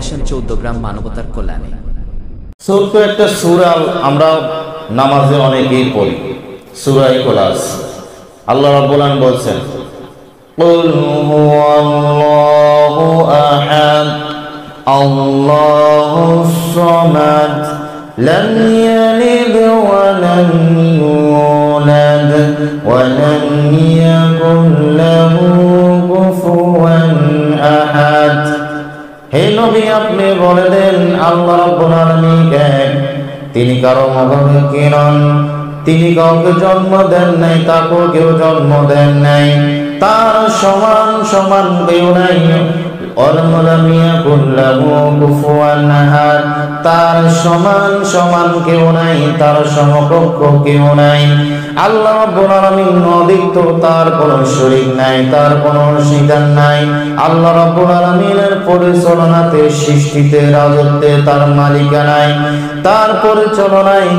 Foundation 14 গ্রাম মানবতার কল্যাণে। ছোট্ট একটা সূরা আমরা নামাজে অনেকেই পড়ি, সূরা ইখলাস। আল্লাহ রাব্বুল আলামিন বলছেন, কুল হুয়াল্লাহু আহাদ আল্লাহুস সামাদ লাম ইয়ালিদ ওয়া লাম ইউলাদ ওয়া লাম ইয়াকুল লাহু কুফুওয়ান আহাদ। হে নবী, আপনি বলে দেন আল্লাহ রাব্বুল আলামিন এক, তিনি কারো মুখাপেক্ষী নন, তিনি কাউকে জন্ম দেন নাই, তাকেও কেউ জন্ম দেন নাই, তার সমান সমান কেউ নাই। তার সমান সমান কেউ নাই, তার সমকক্ষ কেউ নাই। আল্লাহ রাব্বুল আলামিন অদ্বিতীয়, তার কোনো শরীক নাই, তার কোনো অংশীদার নাই। আল্লাহ রাব্বুল আলামিনের পরিচালনাতে, সৃষ্টিতে, রাজত্বে তার মালিকানায়, তার পরিচালনায়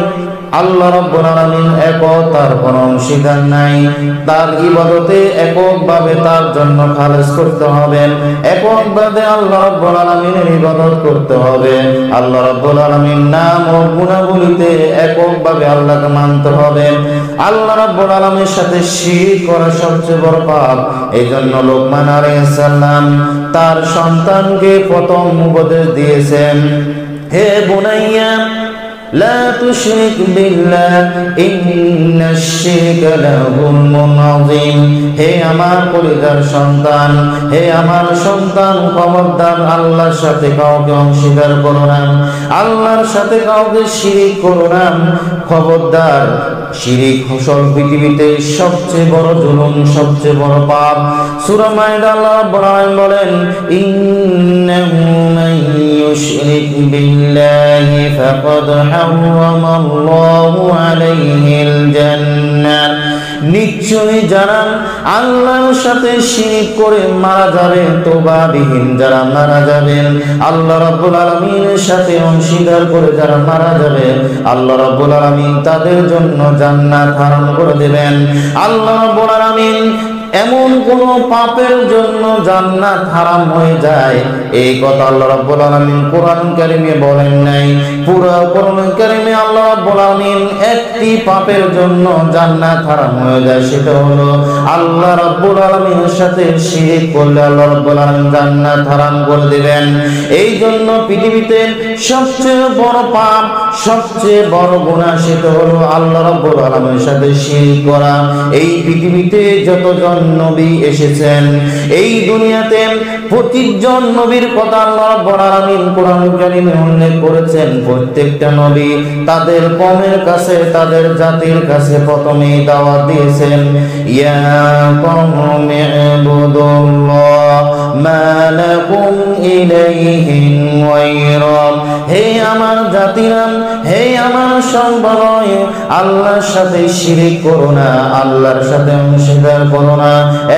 আল্লাহ রাব্বুল আলামিন একক, তার কোনো অংশীদার নাই। তার ইবাদতে এককভাবে তার জন্য খালেস করতে হবে, এককভাবে আল্লাহ রাব্বুল আলামিনের ইবাদত করতে হবে। আল্লাহ রাব্বুল আলামিন নাম ও গুণাবলীতে এককভাবে আল্লাহকে মানতে হবে। আল্লাহ রাব্বুল আলামিনের সাথে শিরক করা সবচেয়ে বড় পাপ। এইজন্য লোকমান আলাইহিস সালাম তার সন্তানকে প্রথম উপদেশ দিয়েছেন, হে বুনাইয়া লা তুশরিক বিল্লাহ ইন্নাশ শিরকা লাযুলমুন আযীম। হে আমার কলিজার সন্তান, হে আমার সন্তান, খবরদার আল্লাহর সাথে কাউকে অংশীদার করো না, আল্লাহর সাথে কাউকে শিরক করো না। খবরদার, শিরক হল পৃথিবীতে সবচেয়ে বড় জুলুম, সবচেয়ে বড় পাপ। সূরা মাইদা আল্লাহ রাব্বুল আলামিন বলেন, ইন্নাহু মান ইউশরিক বিল্লাহি ফাকাদ হারামাল্লাহু আলাইহিল জান্নাহ। নিশ্চয়ই যারা আল্লাহর সাথে শিরক করে মারা যাবে, তওবাবিহীন যারা মারা যাবেন, আল্লাহ রাব্বুল আলামিনের সাথে অংশীদার করে যারা মারা যাবে, আল্লাহ রাব্বুল আলামিন তাদের জন্য জান্নাত হারাম করে দেবেন। আল্লাহ রাব্বুল আলামিন এমন কোন পাপের জন্য জান্নাত হারাম হয়ে যায়, এই কথা আল্লাহ রাব্বুল আলামিন কোরআন কারীমে বলেন নাই। পুরো কোরআন কারীমে আল্লাহ রাব্বুল আলামিন একটি পাপের জন্য জান্নাত হারাম হয়ে যায়, সেটা হলো আল্লাহ রাব্বুল আলামিনের সাথে শিরক করলে আল্লাহ রাব্বুল আলামিন জান্নাত হারাম করে দিবেন। এই জন্য পৃথিবীতে সবচেয়ে বড় পাপ, সবচেয়ে বড় গুনাহ সেটা হলো আল্লাহ রাব্বুল আলামিনের সাথে শিরক করা। এই পৃথিবীতে যতজন নবী এসেছেন, এই দুনিয়াতে প্রতিজন নবীর কথা আল্লাহ রাব্বুল আলামিন কোরআন কারীমে উল্লেখ করেছেন। প্রত্যেকটা নবী তাদের কওমের কাছে, তাদের জাতির কাছে প্রথমেই দাওয়াত দিয়েছেন, ইয়া কওমি ইবুদুল্লাহ মা লাকুম ইলাইহি গায়রা। হে আমার জাতিরা, হে আমার সম্প্রদায়, আল্লাহর সাথে শিরক করো না, আল্লাহর সাথে অংশীদার করো না।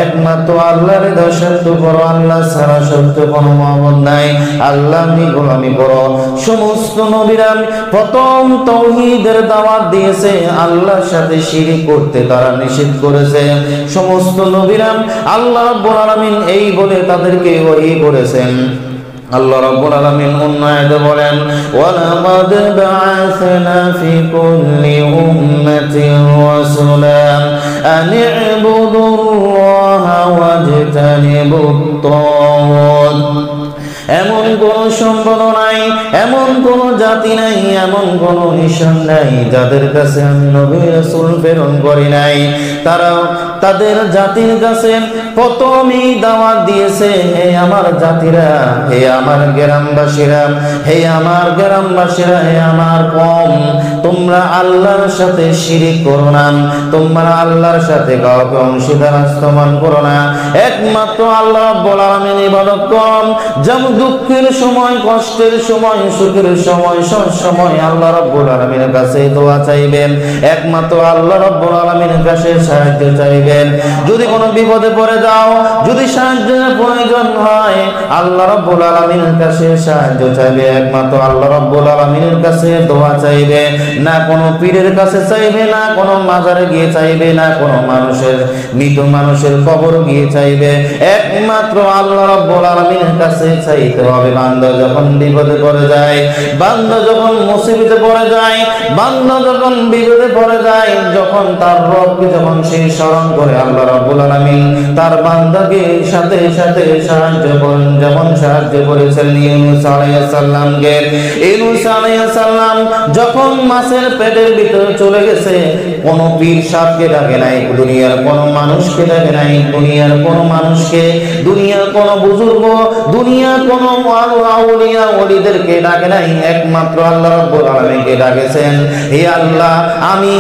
একমাত্র আল্লাহর দাসত্ব করো, আল্লাহ ছাড়া সত্য কোনো মাবুদ নাই। আল্লাহ নি গোলামি করো। সমস্ত নবীরা প্রথম তাওহীদের দাওয়াত দিয়েছে, আল্লাহর সাথে শিরক করতে তারা নিষেধ করেছে। সমস্ত নবীরা আল্লাহ রাব্বুল আলামিন এই বলে তাদেরকে ওহী করেছেন। আল্লাহ রাব্বুল আলামিন অন্য আয়াতে বলেন, ওয়ালাকাদ বা'আসনা ফি কুল্লি উম্মাতিন রাসূলান আন ইবুদুল্লাহা ওয়াজতানিবুত তাগুত। এমন কোন সম্পদ নাই, এমন কোন জাতি নাই, এমন কোন নিশান নাই যাদের কাছে আমি নবী রাসূল প্রেরণ করি নাই। তারা তাদের জাতির কাছে প্রথমেই দাওয়াত দিয়েছে, হে আমার জাতিরা, হে আমার গ্রামবাসীরা, হে আমার গ্রামবাসীরা, হে আমার কওম, তোমরা আল্লাহর সাথে শিরক করো না, তোমরা আল্লাহর সাথে কাউকে অংশীদার স্থাপন করো না। একমাত্র আল্লাহ রাব্বুল আলামিন ইবাদত করো। যেমন দুঃখের সময়, কষ্টের সময়, সুখের সময়, সব সময় আল্লাহ রাব্বুল আলামিনের কাছে দোয়া চাইবেন, একমাত্র আল্লাহ রাব্বুল আলামিনের কাছে সাহায্য চাইবেন। যদি কোনো বিপদে পড়ে যাও, যদি সাহায্যের প্রয়োজন হয় আল্লাহ রাব্বুল আলামিনের কাছে সাহায্য চাইবে, একমাত্র আল্লাহ রাব্বুল আলামিনের কাছে দোয়া চাইবে, না কোনো পীরের কাছে চাইবে, না কোনো মাজারে গিয়ে চাইবে, না কোনো মানুষের মৃত মানুষের কবর গিয়ে চাইবে, একমাত্র আল্লাহ রাব্বুল আলামিনের কাছে চাইতে হবে। বান্দা যখন বিপদে পড়ে যায়, বান্দা যখন মুসিবতে পড়ে যায়, বান্দা যখন বিপদে পড়ে যায়, যখন তার রবকে যখন সে স্মরণ করে আল্লাহ রাব্বুল আলামিন তার বান্দাকে সাথে সাথে সাহায্য করেন। যেমন সাহায্য করেছেন ইউনূস আলাইহিস সালামকে। ইউনূস আলাইহিস সালাম যখন মাছের পেটের ভিতরে চলে গেছে, কোন পীর সাহেবকে ডাকে নাই, দুনিয়ার কোন মানুষকে ডাকে নাই, দুনিয়ার কোন মানুষকে, দুনিয়ার কোন বুজুর্গ, দুনিয়ার কোন আউলিয়া ওলিদেরকে ডাকে নাই, একমাত্র আল্লাহ রাব্বুল আলামিনকে ডাকেছেন। হে আল্লাহ, আমি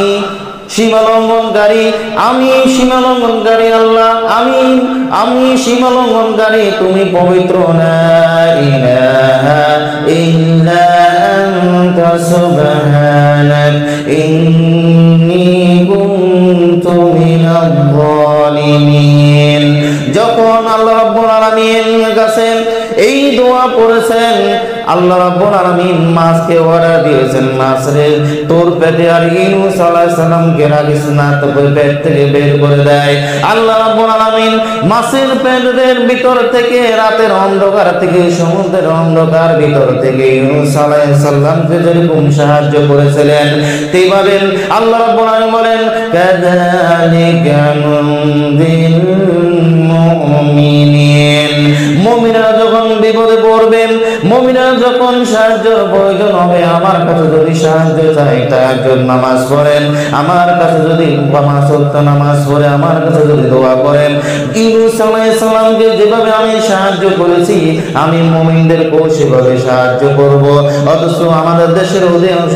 সীমালঙ্ঘনকারী, আমি সীমালঙ্ঘনকারী আল্লাহ, আমি সীমালঙ্ঘনকারী, তুমি পবিত্র। লা ইলাহা ইল্লা আনতা সুবহানাক ইন্নী কুনতু মিনাল যালিমিন। যখন আল্লাহ রাব্বুল আলামিনের কাছে এই দোয়া পড়েছেন, আল্লাহ রাব্বুল আলামিন মাছকে অর্ডার দিয়েছেন, মাছরে তোর পেটে আর ইউনূস আলাইহিস সালামকে রাখিস না, তবে পেট থেকে বের করে দেয়। আল্লাহ রাব্বুল আলামিন মাছের পেটের ভিতর থেকে, রাতের অন্ধকার থেকে, সমুদ্রের অন্ধকার ভিতর থেকে ইউনূস আলাইহিস সালামকে যেরকম সাহায্য করেছিলেন, তেইভাবে আল্লাহ রাব্বুল আলামিন বলেন কাযালিকা নুনজিল মুমিনিন। মুমিনরা যখন বিপদে পড়বেন, মুমিনরা যখন সাহায্যের প্রয়োজন হবে, আমার কাছে যদি সাহায্য চাই, তাহাজ্জুদ নামাজ পড়েন, আমার কাছে যদি পাঁচ ওয়াক্ত নামাজ পড়ে আমার কাছে যদি দোয়া করেন, ইউনূস আলাইহিস সালামকে যেভাবে আমি সাহায্য করেছি, আমি মুমিনদেরকেও সেভাবে সাহায্য করব। অথচ আমাদের দেশের অধিকাংশ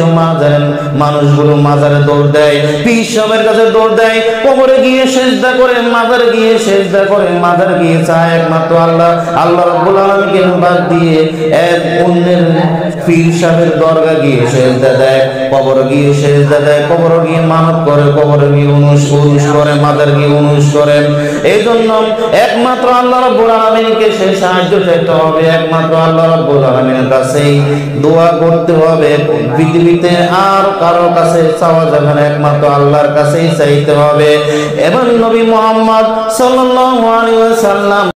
মানুষগুলো মাজারে দৌড় দেয়, পীর সাহেবের কাছে দৌড় দেয়, কবরে গিয়ে সিজদা করে, মাজারে গিয়ে সিজদা করে, মাজারে গিয়ে চায় একমাত্র আল্লাহ রাব্বুল আলামিনকে বাদ দিয়ে এক অন্যের পীর সাহেবের দরগা গিয়ে সিজদা দেয়, কবর গিয়ে সিজদা দেয়, কবর গিয়ে মানত করে, কবর গিয়ে উনুস করে, মাজার গিয়ে উনুস করে। এই জন্য একমাত্র আল্লাহ রাব্বুল আলামিনকে সে সাহায্য চাইতে হবে, একমাত্র আল্লাহ রাব্বুল আলামিনের কাছেই দোয়া করতে হবে। পৃথিবীতে আর কারো কাছে চাওয়া যাবে না, একমাত্র আল্লাহর কাছেই চাইতে হবে। এবং নবী মুহাম্মদ সাল্লাল্লাহু আলাইহি ওয়াসাল্লাম